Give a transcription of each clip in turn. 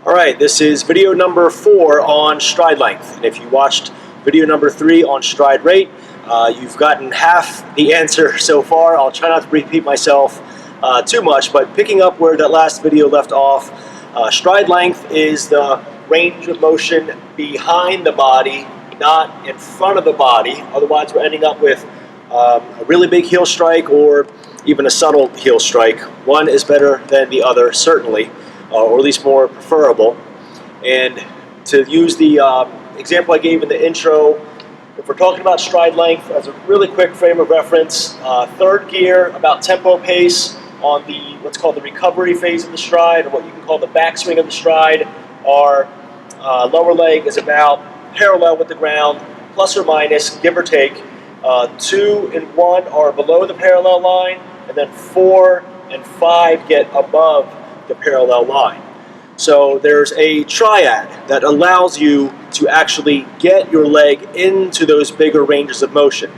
Alright, this is video number 4 on stride length, and if you watched video number 3 on stride rate, you've gotten half the answer so far. I'll try not to repeat myself too much, but picking up where that last video left off, stride length is the range of motion behind the body, not in front of the body. Otherwise we're ending up with a really big heel strike or even a subtle heel strike. One is better than the other, certainly. Or at least more preferable. And to use the example I gave in the intro, if we're talking about stride length as a really quick frame of reference, third gear, about tempo pace on the what's called the recovery phase of the stride, or what you can call the backswing of the stride, our lower leg is about parallel with the ground, plus or minus, give or take. 2 and 1 are below the parallel line, and then 4 and 5 get above the parallel line. So there's a triad that allows you to actually get your leg into those bigger ranges of motion.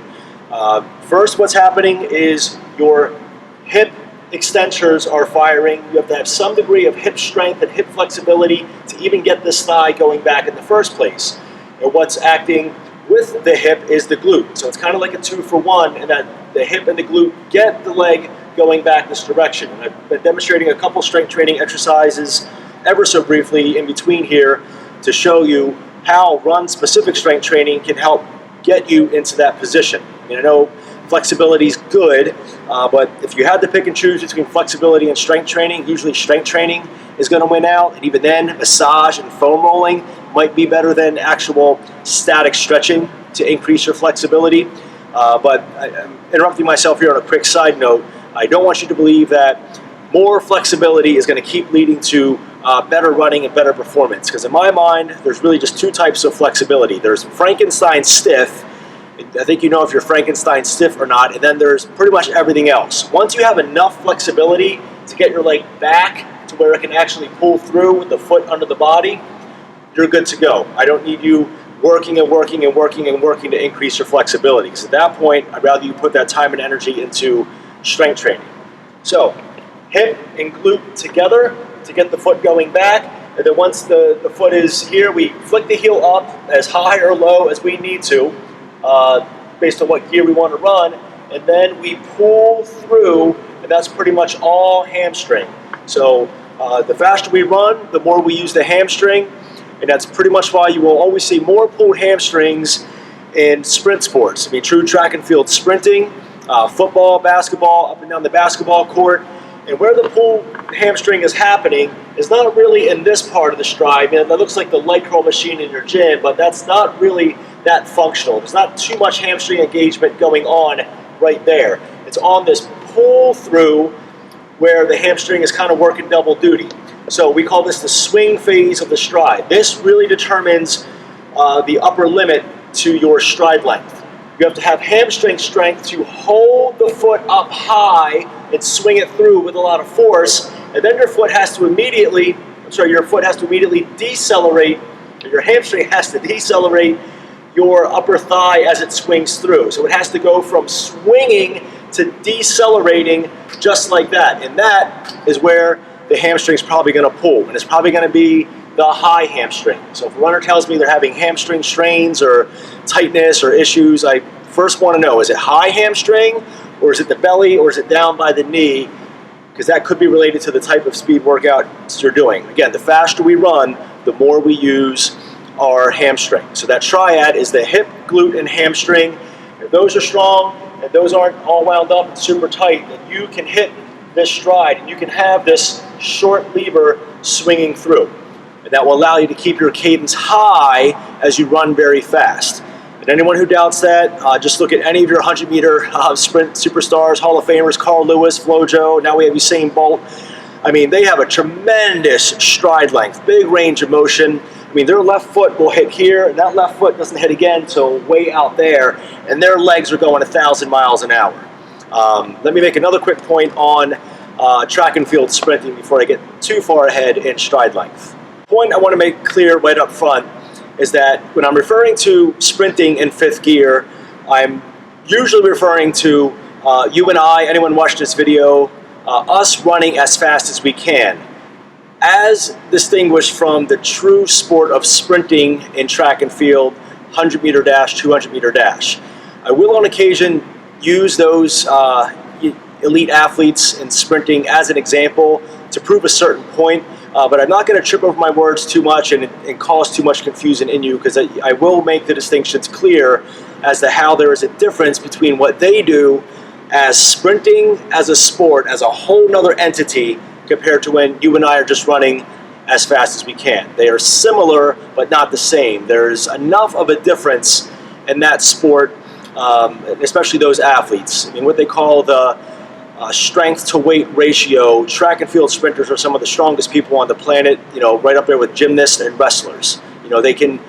First, what's happening is your hip extensors are firing. You have to have some degree of hip strength and hip flexibility to even get this thigh going back in the first place. And what's acting with the hip is the glute. So it's kind of like a 2-for-1 in that the hip and the glute get the leg going back this direction. And I've been demonstrating a couple strength training exercises ever so briefly in between here to show you how run-specific strength training can help get you into that position. I know flexibility is good, but if you had to pick and choose between flexibility and strength training, usually strength training is going to win out, and even then, massage and foam rolling might be better than actual static stretching to increase your flexibility. But I'm interrupting myself here on a quick side note. I don't want you to believe that more flexibility is going to keep leading to better running and better performance, because in my mind, there's really just two types of flexibility. There's Frankenstein stiff. I think you know if you're Frankenstein stiff or not, and then there's pretty much everything else. Once you have enough flexibility to get your leg back to where it can actually pull through with the foot under the body, you're good to go. I don't need you working and working and working and working to increase your flexibility, because at that point, I'd rather you put that time and energy into strength training. So, hip and glute together to get the foot going back, and then once the foot is here, we flick the heel up as high or low as we need to, based on what gear we want to run, and then we pull through, and that's pretty much all hamstring. So the faster we run, the more we use the hamstring, and that's pretty much why you will always see more pulled hamstrings in sprint sports. I mean, true track and field sprinting, football, basketball, up and down the basketball court. And where the pull hamstring is happening is not really in this part of the stride. That looks like the leg curl machine in your gym, but that's not really that functional. There's not too much hamstring engagement going on right there. It's on this pull through where the hamstring is kind of working double duty. So we call this the swing phase of the stride. This really determines the upper limit to your stride length. You have to have hamstring strength to hold the foot up high and swing it through with a lot of force, and then your foot has to immediately decelerate, or your hamstring has to decelerate your upper thigh as it swings through. So it has to go from swinging to decelerating just like that, and that is where the hamstring is probably going to pull, and it's probably going to be the high hamstring. So if a runner tells me they're having hamstring strains or tightness or issues, I first want to know, is it high hamstring, or is it the belly, or is it down by the knee? Because that could be related to the type of speed workouts you're doing. Again, the faster we run, the more we use our hamstring. So that triad is the hip, glute, and hamstring. If those are strong and those aren't all wound up and super tight, then you can hit this stride and you can have this short lever swinging through. And that will allow you to keep your cadence high as you run very fast. And anyone who doubts that, just look at any of your 100-meter sprint superstars, Hall of Famers, Carl Lewis, Flojo, now we have Usain Bolt. I mean, they have a tremendous stride length, big range of motion. I mean, their left foot will hit here, and that left foot doesn't hit again until way out there, and their legs are going 1,000 miles an hour. Let me make another quick point on track and field sprinting before I get too far ahead in stride length. Point I want to make clear right up front is that when I'm referring to sprinting in fifth gear, I'm usually referring to you and I, anyone watched this video, us running as fast as we can. as distinguished from the true sport of sprinting in track and field, 100-meter dash, 200-meter dash. I will on occasion use those elite athletes in sprinting as an example to prove a certain point, but I'm not going to trip over my words too much and cause too much confusion in you, because I will make the distinctions clear as to how there is a difference between what they do as sprinting as a sport, as a whole nother entity, compared to when you and I are just running as fast as we can. They are similar, but not the same. There's enough of a difference in that sport, especially those athletes. I mean, what they call the strength to weight ratio, track and field sprinters are some of the strongest people on the planet, you know, right up there with gymnasts and wrestlers. You know, they do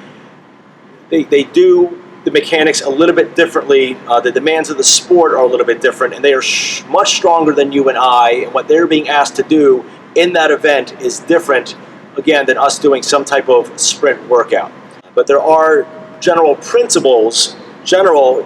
the mechanics a little bit differently. The demands of the sport are a little bit different, and they are much stronger than you and I, and what they're being asked to do in that event is different, again, than us doing some type of sprint workout. But there are general principles, general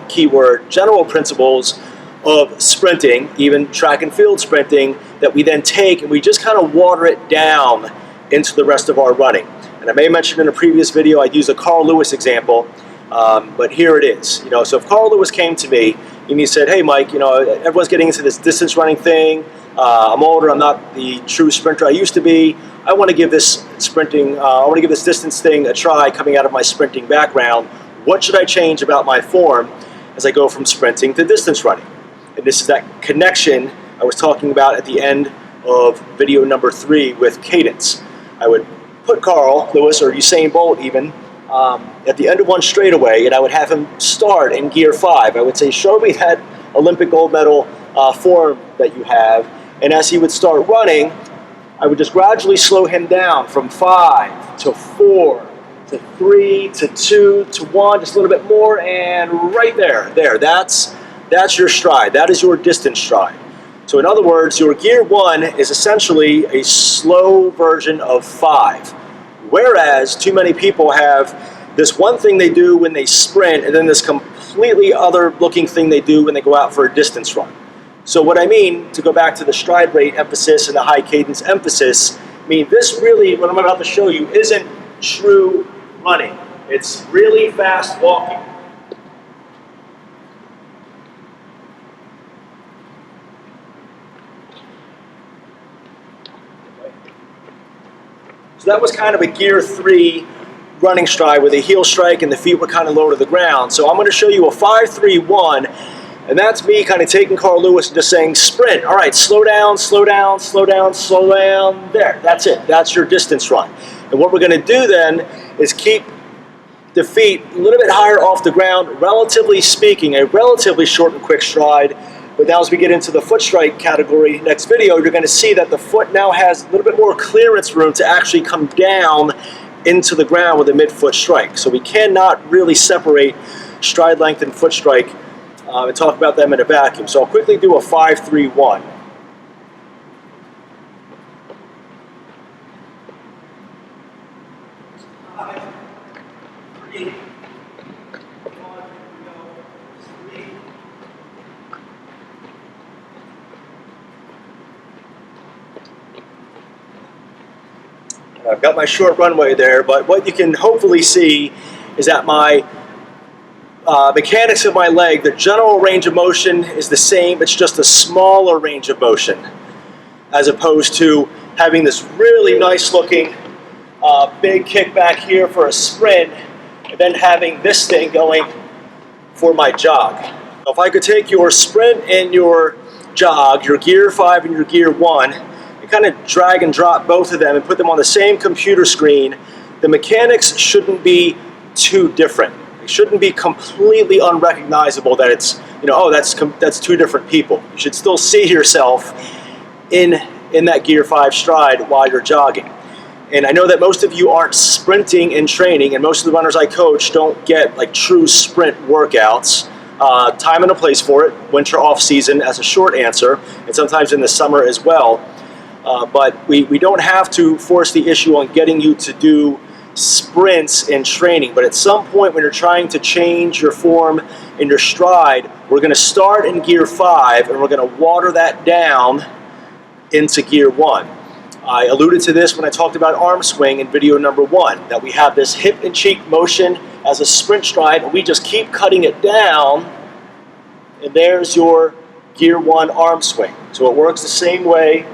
principles of sprinting, even track and field sprinting, that we then take and we just kind of water it down into the rest of our running. And I may have mentioned in a previous video, I used a Carl Lewis example, but here it is. You know, so if Carl Lewis came to me and he said, "Hey Mike, you know, everyone's getting into this distance running thing. I'm older, I'm not the true sprinter I used to be. I want to give this distance thing a try coming out of my sprinting background. What should I change about my form as I go from sprinting to distance running?" And this is that connection I was talking about at the end of video number 3 with cadence. I would put Carl Lewis, or Usain Bolt even, at the end of one straightaway, and I would have him start in gear 5. I would say, "Show me that Olympic gold medal form that you have." And as he would start running, I would just gradually slow him down from 5 to 4 to 3 to 2 to 1, just a little bit more, and right there. That's your stride. That is your distance stride. So in other words, your gear 1 is essentially a slow version of 5. Whereas too many people have this one thing they do when they sprint, and then this completely other looking thing they do when they go out for a distance run. So what I mean, to go back to the stride rate emphasis and the high cadence emphasis, I mean, this really, what I'm about to show you, isn't true running. It's really fast walking. So that was kind of a gear 3 running stride with a heel strike and the feet were kind of low to the ground. So I'm going to show you a 5-3-1, and that's me kind of taking Carl Lewis and just saying sprint. All right, slow down, slow down, slow down, slow down. There, that's it. That's your distance run. And what we're going to do then is keep the feet a little bit higher off the ground, relatively speaking, a relatively short and quick stride. But now as we get into the foot strike category next video, you're going to see that the foot now has a little bit more clearance room to actually come down into the ground with a mid-foot strike. So we cannot really separate stride length and foot strike and talk about them in a vacuum. So I'll quickly do a 5-3-1. I've got my short runway there, but what you can hopefully see is that my mechanics of my leg, the general range of motion is the same, it's just a smaller range of motion, as opposed to having this really nice looking big kick back here for a sprint, and then having this thing going for my jog. So if I could take your sprint and your jog, your gear 5 and your gear 1, and kind of drag and drop both of them and put them on the same computer screen, the mechanics shouldn't be too different. It shouldn't be completely unrecognizable that it's, you know, oh, that's two different people. You should still see yourself in that gear 5 stride while you're jogging. And I know that most of you aren't sprinting in training, and most of the runners I coach don't get like true sprint workouts. Time and a place for it, winter off season as a short answer, and sometimes in the summer as well. But we don't have to force the issue on getting you to do sprints in training. But at some point when you're trying to change your form in your stride, we're going to start in gear 5 and we're going to water that down into gear 1. I alluded to this when I talked about arm swing in video number 1, that we have this hip and cheek motion as a sprint stride, and we just keep cutting it down, and there's your gear 1 arm swing. So it works the same way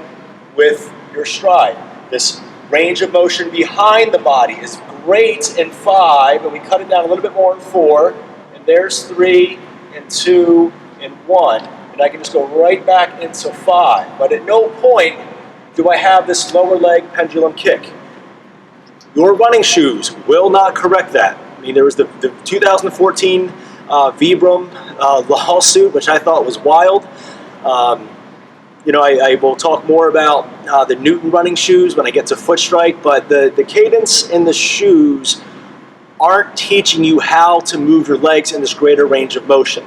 with your stride. This range of motion behind the body is great in 5, and we cut it down a little bit more in 4, and there's 3 and 2 and 1, and I can just go right back into 5. But at no point do I have this lower leg pendulum kick. Your running shoes will not correct that. I mean, there was the 2014 Vibram lawsuit, which I thought was wild. You know, I will talk more about the Newton running shoes when I get to foot strike, but the cadence in the shoes aren't teaching you how to move your legs in this greater range of motion.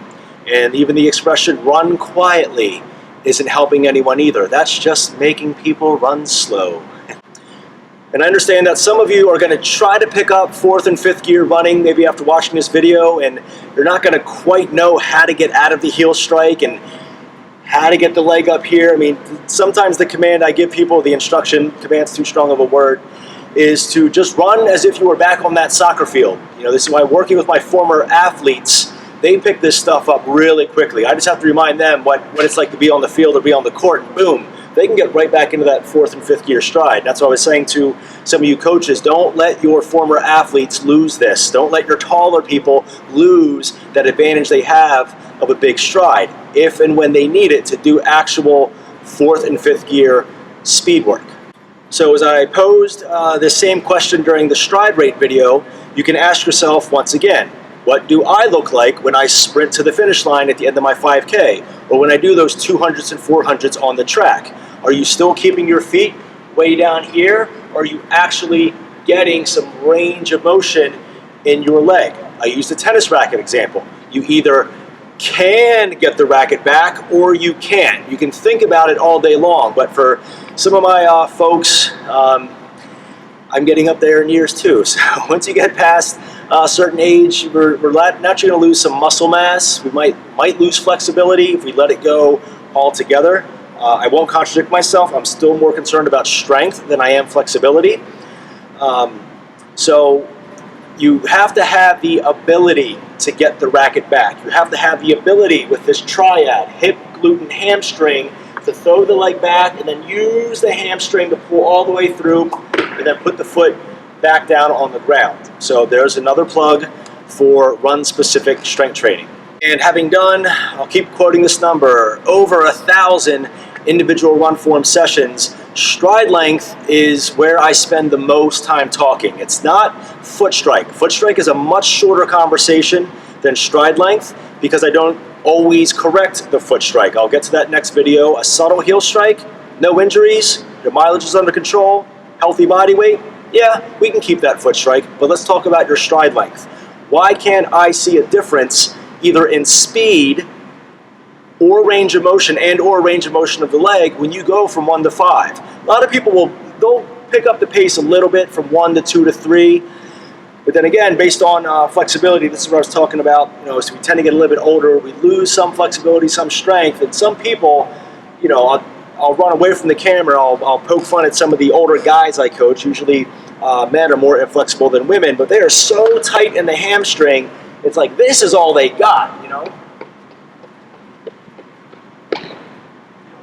And even the expression run quietly isn't helping anyone either. That's just making people run slow. And I understand that some of you are going to try to pick up 4th and 5th gear running maybe after watching this video, and you're not going to quite know how to get out of the heel strike and how to get the leg up here. I mean, sometimes the command I give people, the instruction, command's too strong of a word, is to just run as if you were back on that soccer field. You know, this is why working with my former athletes, they pick this stuff up really quickly. I just have to remind them what it's like to be on the field or be on the court, and boom, they can get right back into that 4th and 5th gear stride. That's what I was saying to some of you coaches. Don't let your former athletes lose this. Don't let your taller people lose that advantage they have of a big stride, if and when they need it to do actual 4th and 5th gear speed work. So as I posed this same question during the stride rate video, you can ask yourself once again, what do I look like when I sprint to the finish line at the end of my 5K, or when I do those 200s and 400s on the track? Are you still keeping your feet way down here, or are you actually getting some range of motion in your leg? I used the tennis racket example. You either can get the racket back or you can't. You can think about it all day long, but for some of my folks, I'm getting up there in years too. So once you get past a certain age, we're naturally going to lose some muscle mass. We might lose flexibility if we let it go altogether. I won't contradict myself. I'm still more concerned about strength than I am flexibility. So you have to have the ability to get the racket back. You have to have the ability with this triad, hip, glute, and hamstring, to throw the leg back and then use the hamstring to pull all the way through and then put the foot back down on the ground. So there's another plug for run-specific strength training. And having done, I'll keep quoting this number, over 1,000 individual run form sessions, stride length is where I spend the most time talking. It's not foot strike. Foot strike is a much shorter conversation than stride length because I don't always correct the foot strike. I'll get to that next video. A subtle heel strike, no injuries, your mileage is under control, healthy body weight, yeah, we can keep that foot strike, but let's talk about your stride length. Why can't I see a difference either in speed or range of motion or range of motion of the leg when you go from 1 to 5? A lot of people they'll pick up the pace a little bit from 1 to 2 to 3, but then again, based on flexibility, this is what I was talking about. You know, as we tend to get a little bit older, we lose some flexibility, some strength, and some people, you know, I'll run away from the camera. I'll poke fun at some of the older guys I coach. Usually, men are more inflexible than women, but they are so tight in the hamstring. It's like this is all they got, you know.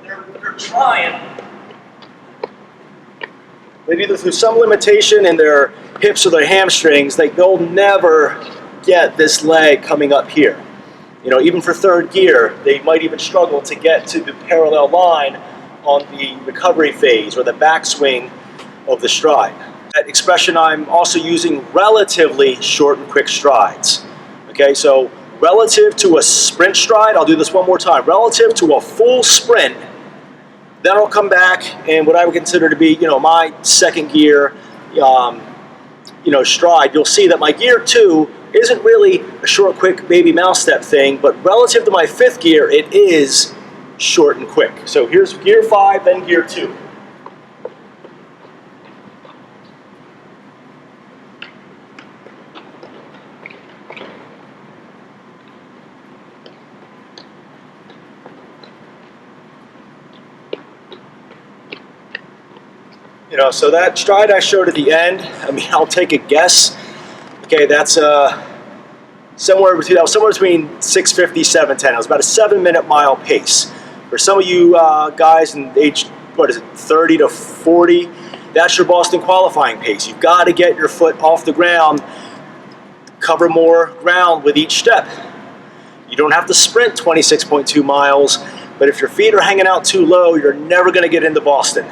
They're trying. Maybe through some limitation in their hips or their hamstrings, they'll never get this leg coming up here. You know, even for 3rd gear, they might even struggle to get to the parallel line on the recovery phase or the backswing of the stride. That expression I'm also using relatively short and quick strides. Okay, so relative to a sprint stride, I'll do this one more time. Relative to a full sprint, then I'll come back and what I would consider to be, you know, my 2nd gear, you know, stride. You'll see that my gear 2 isn't really a short, quick baby mouse step thing, but relative to my 5th gear, it is short and quick. So here's gear 5, then gear 2. You know, so that stride I showed at the end, I mean, I'll take a guess. Okay, that's somewhere between 6:50, 7:10. It was about a 7-minute mile pace. For some of you guys in age, 30 to 40, that's your Boston qualifying pace. You've got to get your foot off the ground, cover more ground with each step. You don't have to sprint 26.2 miles, but if your feet are hanging out too low, you're never going to get into Boston.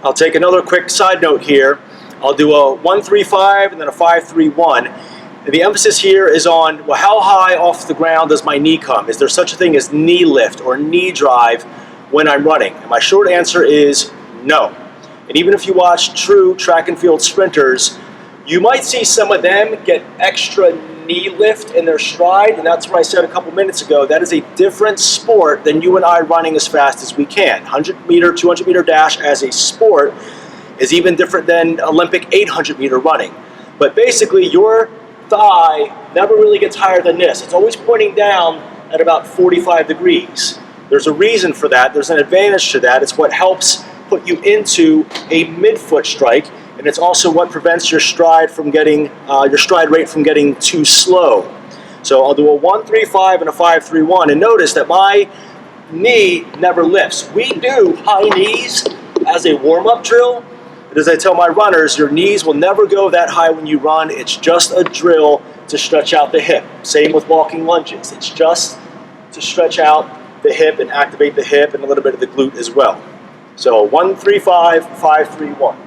I'll take another quick side note here. I'll do a 1-3-5 and then a 5-3-1. And the emphasis here is on, well, how high off the ground does my knee come? Is there such a thing as knee lift or knee drive when I'm running? And my short answer is no. And even if you watch true track and field sprinters, you might see some of them get extra knee lift in their stride, and that's what I said a couple minutes ago. That is a different sport than you and I running as fast as we can. 100-meter, 200-meter dash as a sport is even different than Olympic 800-meter running. But basically, your thigh never really gets higher than this. It's always pointing down at about 45 degrees. There's a reason for that. There's an advantage to that. It's what helps put you into a midfoot strike, and it's also what prevents your stride from getting your stride rate from getting too slow. So I'll do a 1-3-5 and a 5-3-1, and notice that my knee never lifts. We do high knees as a warm-up drill, but as I tell my runners, your knees will never go that high when you run. It's just a drill to stretch out the hip. Same with walking lunges. It's just to stretch out the hip and activate the hip and a little bit of the glute as well. So 1-3-5, 5-3-1.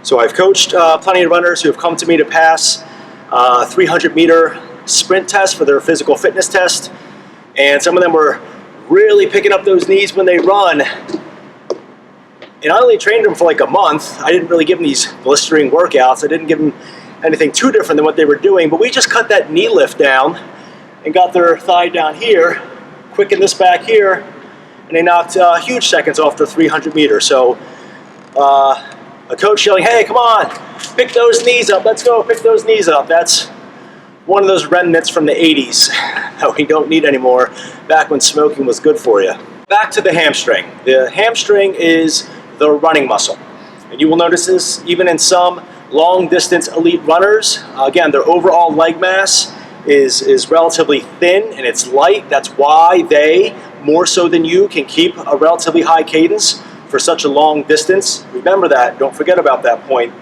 So I've coached plenty of runners who have come to me to pass 300-meter sprint test for their physical fitness test, and some of them were really picking up those knees when they run. And I only trained them for like a month. I didn't really give them these blistering workouts. I didn't give them anything too different than what they were doing, but we just cut that knee lift down and got their thigh down here, quickened this back here, and they knocked huge seconds off their 300 meters. So a coach yelling, "Hey, come on, pick those knees up, let's go, pick those knees up." That's one of those remnants from the 80s that we don't need anymore, back when smoking was good for you. Back to the hamstring. The hamstring is the running muscle. And you will notice this even in some long distance elite runners. Again, their overall leg mass is relatively thin and it's light. That's why they, more so than you, can keep a relatively high cadence for such a long distance. Remember that, don't forget about that point.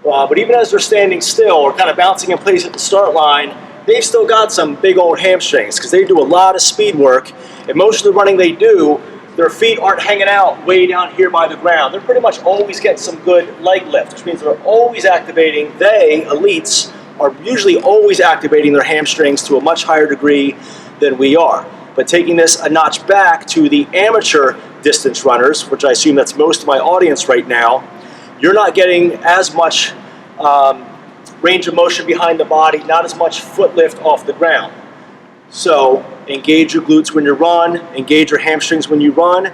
But even as they're standing still or kind of bouncing in place at the start line, they've still got some big old hamstrings because they do a lot of speed work, and most of the running they do, their feet aren't hanging out way down here by the ground. They're pretty much always getting some good leg lift, which means they're always activating, elites, are usually always activating their hamstrings to a much higher degree than we are. But taking this a notch back to the amateur distance runners, which I assume that's most of my audience right now, you're not getting as much range of motion behind the body, not as much foot lift off the ground. So engage your glutes when you run, engage your hamstrings when you run.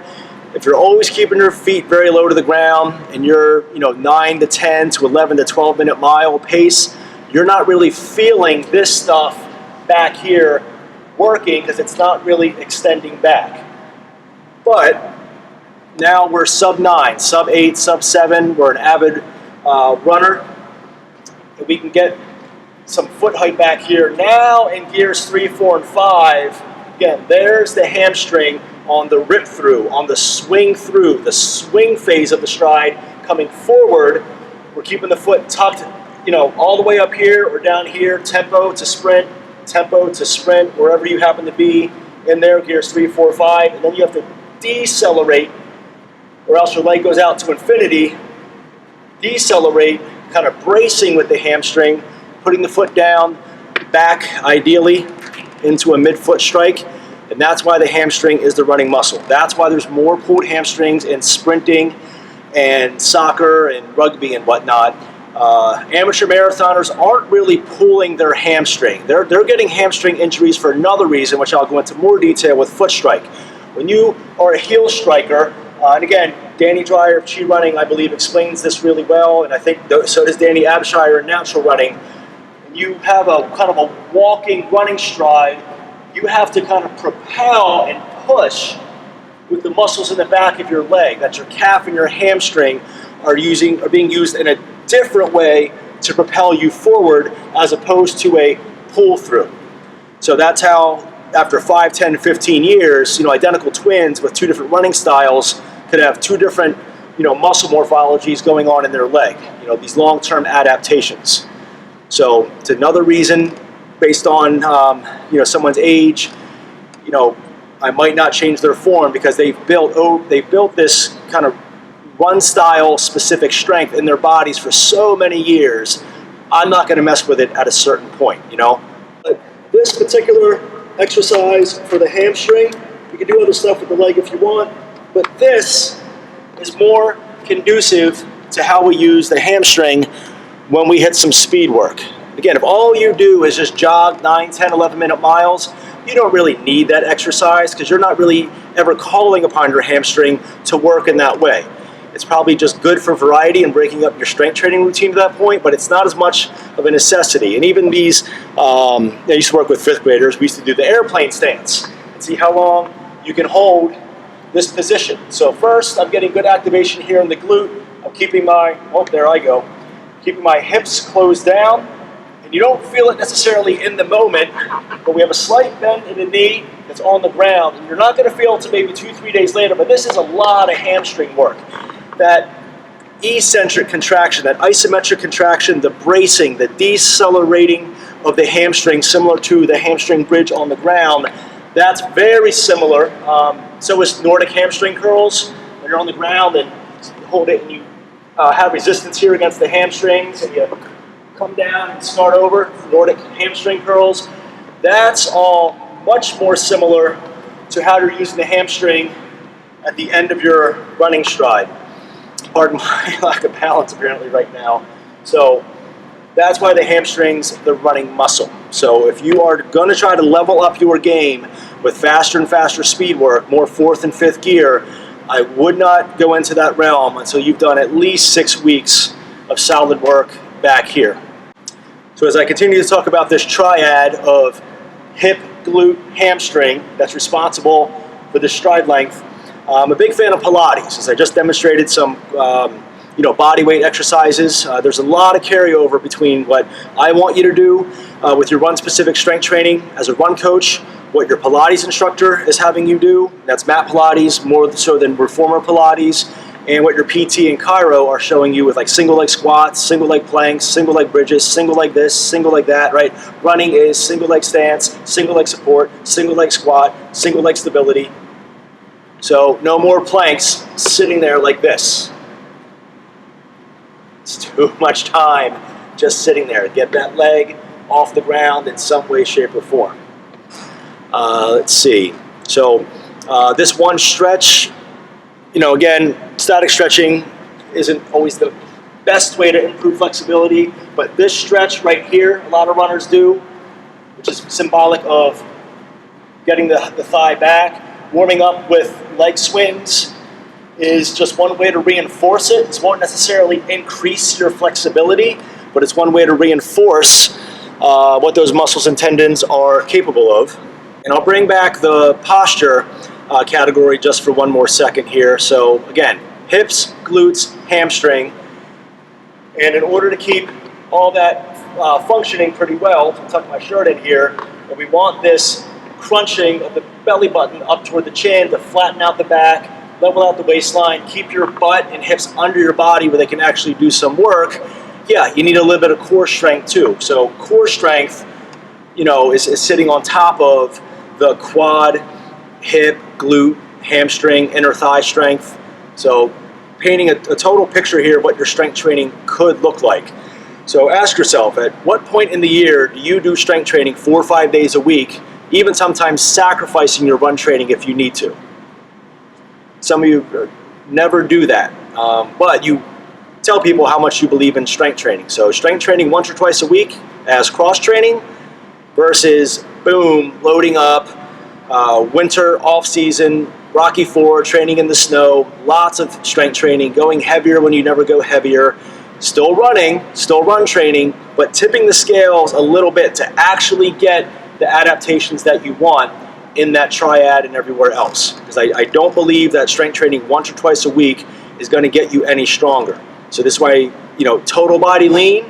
If you're always keeping your feet very low to the ground and you're 9 to 10 to 11 to 12 minute mile pace, you're not really feeling this stuff back here working because it's not really extending back. But now we're sub 9, sub 8, sub 7. We're an avid runner. And we can get some foot height back here. Now in gears 3, 4, and 5, again, there's the hamstring on the rip through, on the swing through, the swing phase of the stride coming forward. We're keeping the foot tucked, all the way up here or down here, tempo to sprint, wherever you happen to be in there, gears 3, 4, 5, and then you have to decelerate or else your leg goes out to infinity. Decelerate, kind of bracing with the hamstring, putting the foot down, back ideally into a midfoot strike, and that's why the hamstring is the running muscle. That's why there's more pulled hamstrings in sprinting and soccer and rugby and whatnot Amateur marathoners aren't really pulling their hamstring. They're getting hamstring injuries for another reason, which I'll go into more detail with foot strike. When you are a heel striker, and again, Danny Dreyer of Chi Running, I believe, explains this really well, and I think so does Danny Abshire in Natural Running. When you have a kind of a walking running stride, you have to kind of propel and push with the muscles in the back of your leg. That's your calf and your hamstring are being used in a different way to propel you forward as opposed to a pull through. So that's how, after 5, 10, 15 years, identical twins with two different running styles could have two different, muscle morphologies going on in their leg. These long-term adaptations. So it's another reason, based on someone's age, I might not change their form because they've built this kind of run style specific strength in their bodies for so many years. I'm not going to mess with it at a certain point, But this particular exercise for the hamstring, you can do other stuff with the leg if you want, but this is more conducive to how we use the hamstring when we hit some speed work. Again, if all you do is just jog 9, 10, 11-minute miles, you don't really need that exercise because you're not really ever calling upon your hamstring to work in that way. It's probably just good for variety and breaking up your strength training routine to that point, but it's not as much of a necessity. And even these, I used to work with 5th graders, we used to do the airplane stance and see how long you can hold this position. So first, I'm getting good activation here in the glute. I'm keeping keeping my hips closed down. And you don't feel it necessarily in the moment, but we have a slight bend in the knee that's on the ground. And you're not going to feel it until maybe 2-3 days later, but this is a lot of hamstring work. That eccentric contraction, that isometric contraction, the bracing, the decelerating of the hamstring, similar to the hamstring bridge on the ground, that's very similar. So is Nordic hamstring curls. When you're on the ground and you hold it and you have resistance here against the hamstrings and you come down and start over, Nordic hamstring curls. That's all much more similar to how you're using the hamstring at the end of your running stride. Pardon my lack of balance apparently right now. So that's why the hamstring's the running muscle. So if you are going to try to level up your game with faster and faster speed work, more 4th and 5th gear, I would not go into that realm until you've done at least 6 weeks of solid work back here. So as I continue to talk about this triad of hip, glute, hamstring that's responsible for the stride length, I'm a big fan of Pilates, as I just demonstrated some body weight exercises. There's a lot of carryover between what I want you to do with your run-specific strength training as a run coach, what your Pilates instructor is having you do, that's mat Pilates more so than reformer Pilates, and what your PT and Chiro are showing you with like single leg squats, single leg planks, single leg bridges, single leg this, single leg that, right? Running is single leg stance, single leg support, single leg squat, single leg stability. So no more planks sitting there like this. It's too much time just sitting there. Get that leg off the ground in some way, shape, or form. Let's see. So this one stretch, again, static stretching isn't always the best way to improve flexibility, but this stretch right here, a lot of runners do, which is symbolic of getting the thigh back. Warming up with leg swings is just one way to reinforce it. It won't necessarily increase your flexibility, but it's one way to reinforce what those muscles and tendons are capable of. And I'll bring back the posture category just for one more second here. So again, hips, glutes, hamstring. And in order to keep all that functioning pretty well, to tuck my shirt in here, we want this crunching of the belly button up toward the chin to flatten out the back, level out the waistline, keep your butt and hips under your body where they can actually do some work. Yeah, you need a little bit of core strength too. So core strength, is sitting on top of the quad, hip, glute, hamstring, inner thigh strength. So painting a total picture here of what your strength training could look like. So ask yourself, at what point in the year do you do strength training 4 or 5 days a week, even sometimes sacrificing your run training if you need to? Some of you never do that, but you tell people how much you believe in strength training. So strength training once or twice a week as cross training versus boom, loading up, winter off season, Rocky IV, training in the snow, lots of strength training, going heavier when you never go heavier, still running, still run training, but tipping the scales a little bit to actually get the adaptations that you want in that triad and everywhere else. Because I don't believe that strength training once or twice a week is going to get you any stronger. So this way, you know, total body lean,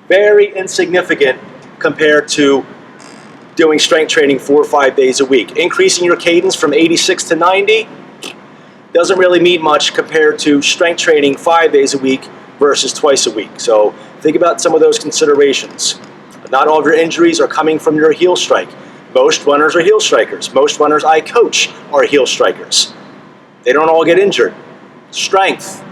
very insignificant compared to doing strength training 4 or 5 days a week. Increasing your cadence from 86 to 90 doesn't really mean much compared to strength training 5 days a week versus twice a week. So think about some of those considerations. Not all of your injuries are coming from your heel strike. Most runners are heel strikers. Most runners I coach are heel strikers. They don't all get injured. Strength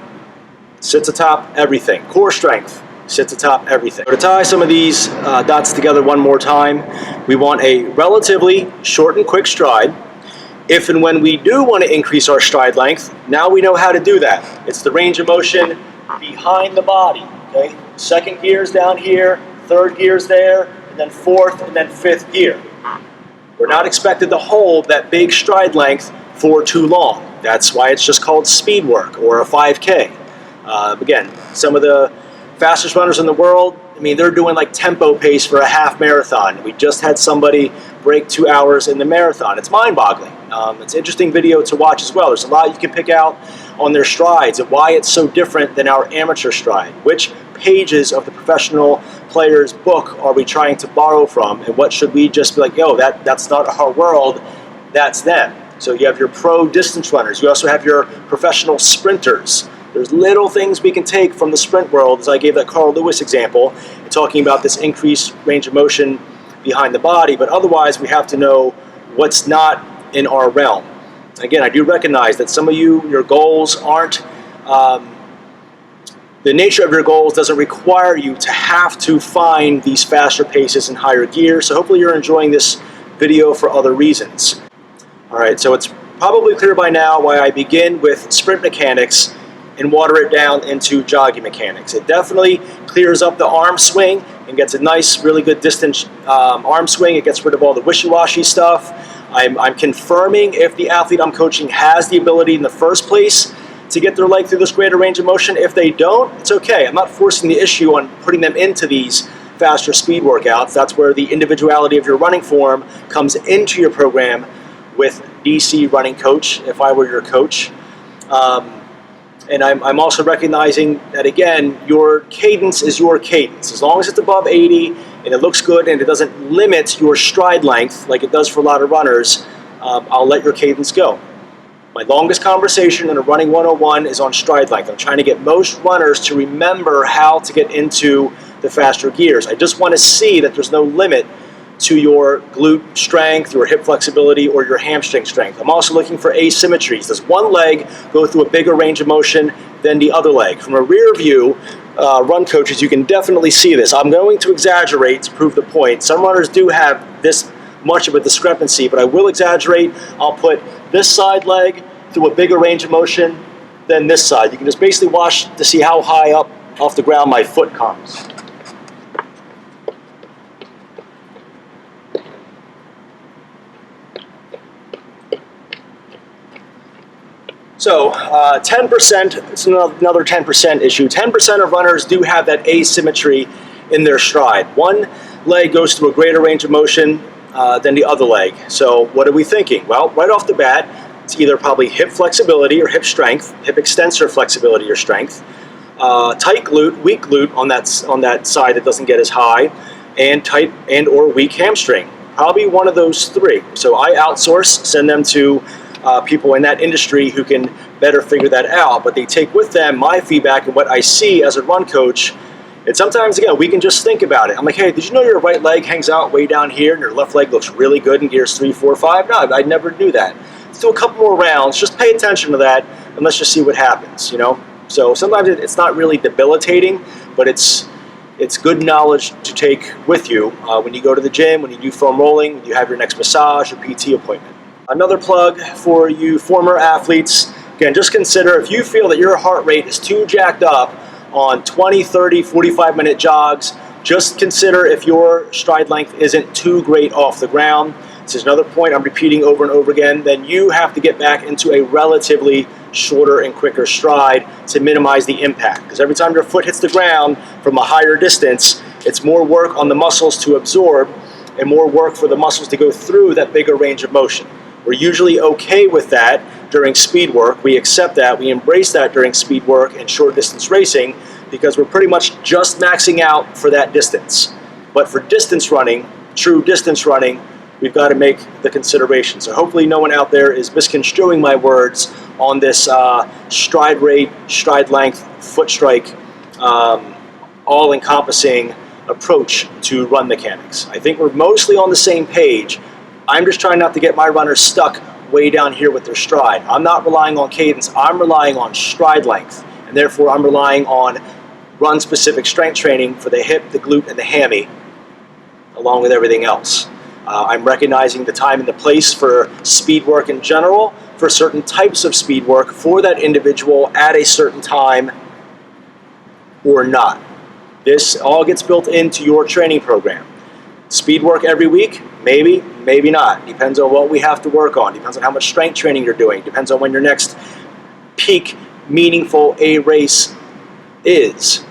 sits atop everything. Core strength sits atop everything. So to tie some of these dots together one more time, we want a relatively short and quick stride. If and when we do want to increase our stride length, now we know how to do that. It's the range of motion behind the body. Okay? Second gear's down here, third gear's there, and then fourth and then fifth gear. We're not expected to hold that big stride length for too long. That's why it's just called speed work or a 5K. Again, some of the fastest runners in the world, I mean, they're doing like tempo pace for a half marathon. We just had somebody break 2 hours in the marathon. It's mind-boggling. It's an interesting video to watch as well. There's a lot you can pick out on their strides and why it's so different than our amateur stride. Which pages of the professional player's book are we trying to borrow from, and what should we just be like, yo, that's not our world, that's them. So you have your pro distance runners. You also have your professional sprinters. There's little things we can take from the sprint world, as I gave that Carl Lewis example, talking about this increased range of motion behind the body, but otherwise we have to know what's not in our realm. Again, I do recognize that some of you, your goals aren't, the nature of your goals doesn't require you to have to find these faster paces and higher gears, so hopefully you're enjoying this video for other reasons. Alright, so it's probably clear by now why I begin with sprint mechanics and water it down into jogging mechanics. It definitely clears up the arm swing and gets a nice, really good distance arm swing. It gets rid of all the wishy-washy stuff. I'm confirming if the athlete I'm coaching has the ability in the first place to get their leg through this greater range of motion. If they don't, it's okay. I'm not forcing the issue on putting them into these faster speed workouts. That's where the individuality of your running form comes into your program with DC Running Coach, if I were your coach. And I'm also recognizing that, again, your cadence is your cadence. As long as it's above 80 and it looks good and it doesn't limit your stride length like it does for a lot of runners, I'll let your cadence go. My longest conversation in a running 101 is on stride length. I'm trying to get most runners to remember how to get into the faster gears. I just want to see that there's no limit to your glute strength, your hip flexibility, or your hamstring strength. I'm also looking for asymmetries. Does one leg go through a bigger range of motion than the other leg? From a rear view, run coaches, you can definitely see this. I'm going to exaggerate to prove the point. Some runners do have this much of a discrepancy, but I will exaggerate. I'll put this side leg through a bigger range of motion than this side. You can just basically watch to see how high up off the ground my foot comes. So 10%, it's another 10% issue. 10% of runners do have that asymmetry in their stride. One leg goes through a greater range of motion than the other leg. So what are we thinking? Well, right off the bat, it's either probably hip flexibility or hip strength, hip extensor flexibility or strength, tight glute, weak glute on that side that doesn't get as high, and tight and or weak hamstring. Probably one of those three. So I outsource, send them to people in that industry who can better figure that out, but they take with them my feedback and what I see as a run coach. And sometimes, again, we can just think about it. I'm like, hey, did you know your right leg hangs out way down here and your left leg looks really good in gears 3, 4, 5? No, I never knew that. Let's do a couple more rounds. Just pay attention to that and let's just see what happens, you know? So sometimes it's not really debilitating, but it's good knowledge to take with you when you go to the gym, when you do foam rolling, when you have your next massage or PT appointment. Another plug for you former athletes, Again, just consider if you feel that your heart rate is too jacked up on 20, 30, 45-minute jogs, just consider if your stride length isn't too great off the ground. This is another point I'm repeating over and over again. Then you have to get back into a relatively shorter and quicker stride to minimize the impact. Because every time your foot hits the ground from a higher distance, it's more work on the muscles to absorb and more work for the muscles to go through that bigger range of motion. We're usually okay with that during speed work. We accept that, we embrace that during speed work and short distance racing because we're pretty much just maxing out for that distance. But for distance running, true distance running, we've got to make the consideration. So hopefully no one out there is misconstruing my words on this stride rate, stride length, foot strike, all-encompassing approach to run mechanics. I think we're mostly on the same page. I'm just trying not to get my runners stuck way down here with their stride. I'm not relying on cadence, I'm relying on stride length, and therefore I'm relying on run-specific strength training for the hip, the glute, and the hammy, along with everything else. I'm recognizing the time and the place for speed work in general, for certain types of speed work for that individual at a certain time or not. This all gets built into your training program. Speed work every week? Maybe, maybe not. Depends on what we have to work on. Depends on how much strength training you're doing. Depends on when your next peak, meaningful A race is.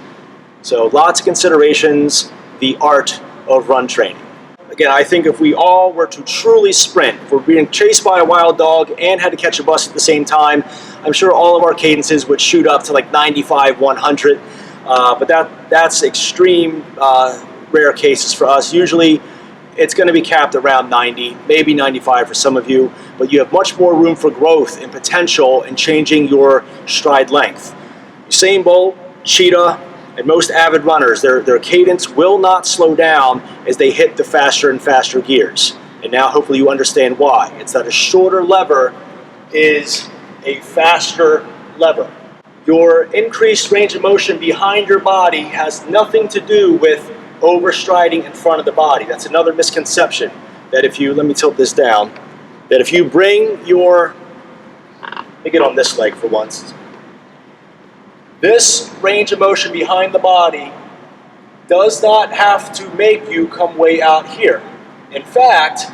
So lots of considerations, the art of run training. Again, I think if we all were to truly sprint, if we're being chased by a wild dog and had to catch a bus at the same time, I'm sure all of our cadences would shoot up to like 95, 100. But that's extreme rare cases for us. Usually it's going to be capped around 90, maybe 95 for some of you, but you have much more room for growth and potential in changing your stride length. Usain Bolt, Cheetah, and most avid runners, their cadence will not slow down as they hit the faster and faster gears. And now hopefully you understand why. It's that a shorter lever is a faster lever. Your increased range of motion behind your body has nothing to do with overstriding in front of the body. That's another misconception, that if you, let me tilt this down, that if you bring your, let me get on this leg for once. This range of motion behind the body does not have to make you come way out here. In fact,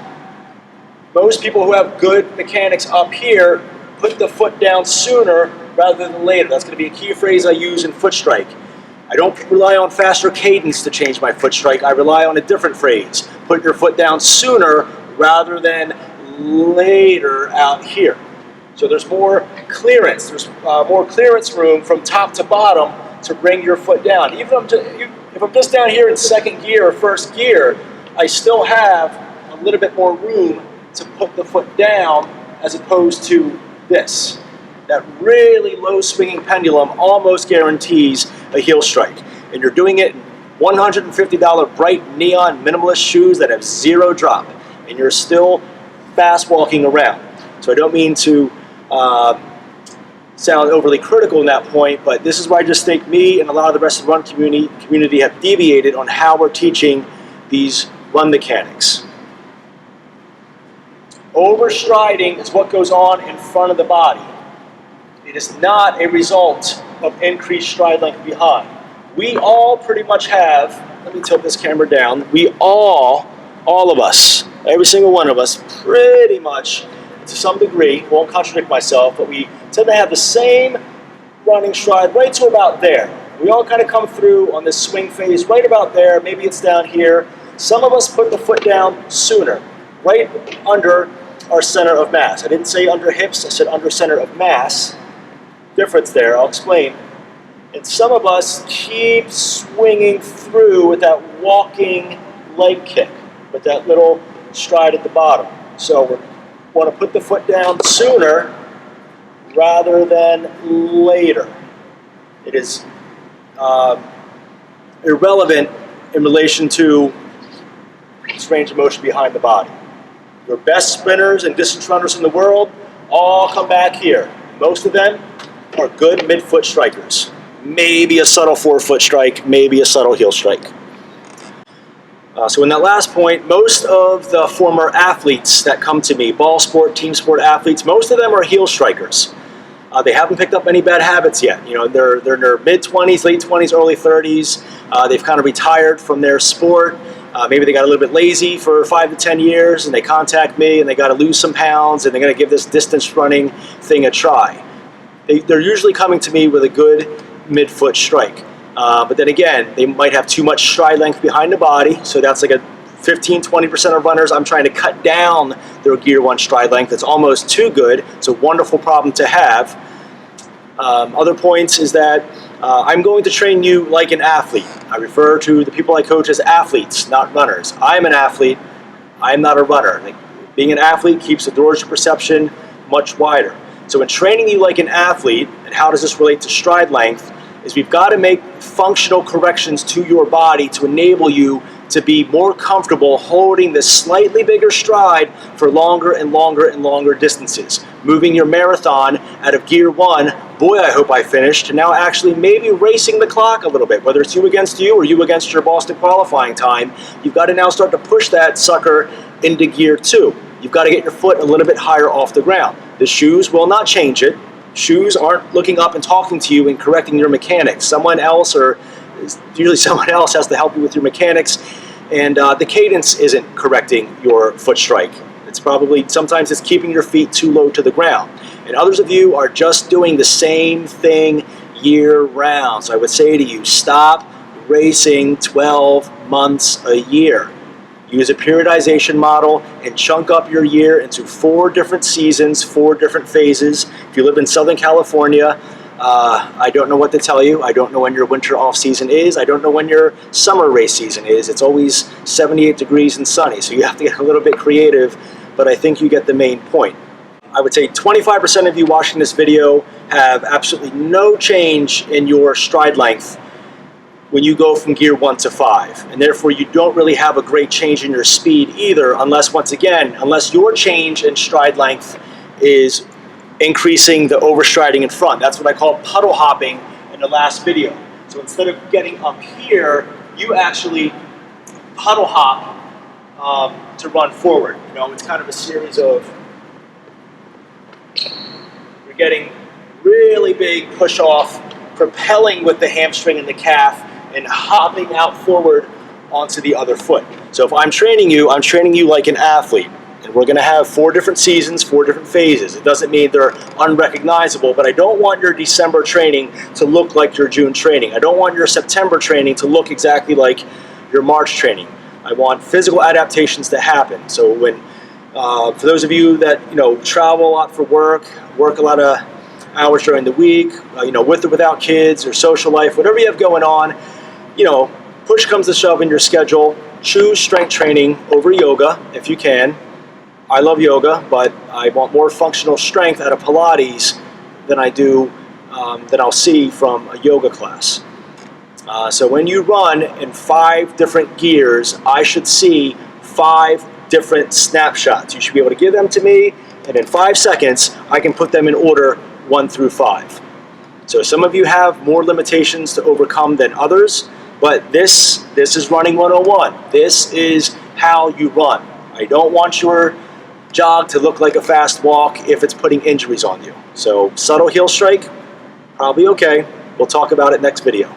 most people who have good mechanics up here put the foot down sooner rather than later. That's going to be a key phrase I use in foot strike. I don't rely on faster cadence to change my foot strike. I rely on a different phrase. Put your foot down sooner rather than later out here. So there's more clearance. There's more clearance room from top to bottom to bring your foot down. Even if I'm just down here in second gear or first gear, I still have a little bit more room to put the foot down as opposed to this. That really low swinging pendulum almost guarantees a heel strike. And you're doing it in $150 bright neon minimalist shoes that have zero drop. And you're still fast walking around. So I don't mean to sound overly critical in that point, but this is why I just think me and a lot of the rest of the run community have deviated on how we're teaching these run mechanics. Overstriding is what goes on in front of the body. It is not a result of increased stride length behind. We all pretty much have, let me tilt this camera down, we all of us, every single one of us, pretty much, to some degree, won't contradict myself, but we tend to have the same running stride right to about there. We all kind of come through on this swing phase right about there, maybe it's down here. Some of us put the foot down sooner, right under our center of mass. I didn't say under hips, I said under center of mass. Difference there, I'll explain. And some of us keep swinging through with that walking leg kick, with that little stride at the bottom. So we want to put the foot down sooner rather than later. It is irrelevant in relation to this range of motion behind the body. Your best sprinters and distance runners in the world all come back here. Most of them are good mid-foot strikers. Maybe a subtle forefoot strike, maybe a subtle heel strike. So in that last point, most of the former athletes that come to me, ball sport, team sport athletes, most of them are heel strikers. They haven't picked up any bad habits yet. You know, they're in their mid-20s, late 20s, early 30s. They've kind of retired from their sport. Maybe they got a little bit lazy for 5 to 10 years, and they contact me, and they got to lose some pounds, and they're going to give this distance running thing a try. They're usually coming to me with a good mid-foot strike. But then again, they might have too much stride length behind the body, so that's like a 15-20% of runners. I'm trying to cut down their gear 1 stride length. It's almost too good. It's a wonderful problem to have. Other points is that I'm going to train you like an athlete. I refer to the people I coach as athletes, not runners. I'm an athlete. I'm not a runner. Like, being an athlete keeps the doors to perception much wider. So in training you like an athlete, and how does this relate to stride length, is we've got to make functional corrections to your body to enable you to be more comfortable holding this slightly bigger stride for longer and longer and longer distances. Moving your marathon out of gear 1, boy, I hope I finished, to now actually maybe racing the clock a little bit, whether it's you against you or you against your Boston qualifying time. You've got to now start to push that sucker into gear 2. You've got to get your foot a little bit higher off the ground. The shoes will not change it. Shoes aren't looking up and talking to you and correcting your mechanics. Someone else, or usually someone else, has to help you with your mechanics, and the cadence isn't correcting your foot strike. It's probably, sometimes it's keeping your feet too low to the ground. And others of you are just doing the same thing year round. So I would say to you, stop racing 12 months a year. Use a periodization model and chunk up your year into 4 different seasons, 4 different phases. If you live in Southern California, I don't know what to tell you. I don't know when your winter off season is. I don't know when your summer race season is. It's always 78 degrees and sunny, so you have to get a little bit creative, but I think you get the main point. I would say 25% of you watching this video have absolutely no change in your stride length when you go from gear 1 to 5, and therefore you don't really have a great change in your speed either, unless, once again, unless your change in stride length is increasing the overstriding in front. That's what I call puddle hopping in the last video. So instead of getting up here, you actually puddle hop to run forward. You know, it's kind of a series of, you're getting really big push off, propelling with the hamstring and the calf, and hopping out forward onto the other foot. So if I'm training you like an athlete. And we're going to have 4 different seasons, 4 different phases. It doesn't mean they're unrecognizable, but I don't want your December training to look like your June training. I don't want your September training to look exactly like your March training. I want physical adaptations to happen. So when, for those of you that travel a lot for work a lot of hours during the week, with or without kids or social life, whatever you have going on, push comes to shove in your schedule. Choose strength training over yoga if you can. I love yoga, but I want more functional strength out of Pilates than I do, than I'll see from a yoga class. So when you run in 5 different gears, I should see 5 different snapshots. You should be able to give them to me, and in 5 seconds, I can put them in order 1 through 5. So some of you have more limitations to overcome than others, but this is running 101. This is how you run. I don't want your jog to look like a fast walk if it's putting injuries on you. So subtle heel strike, probably okay. We'll talk about it next video.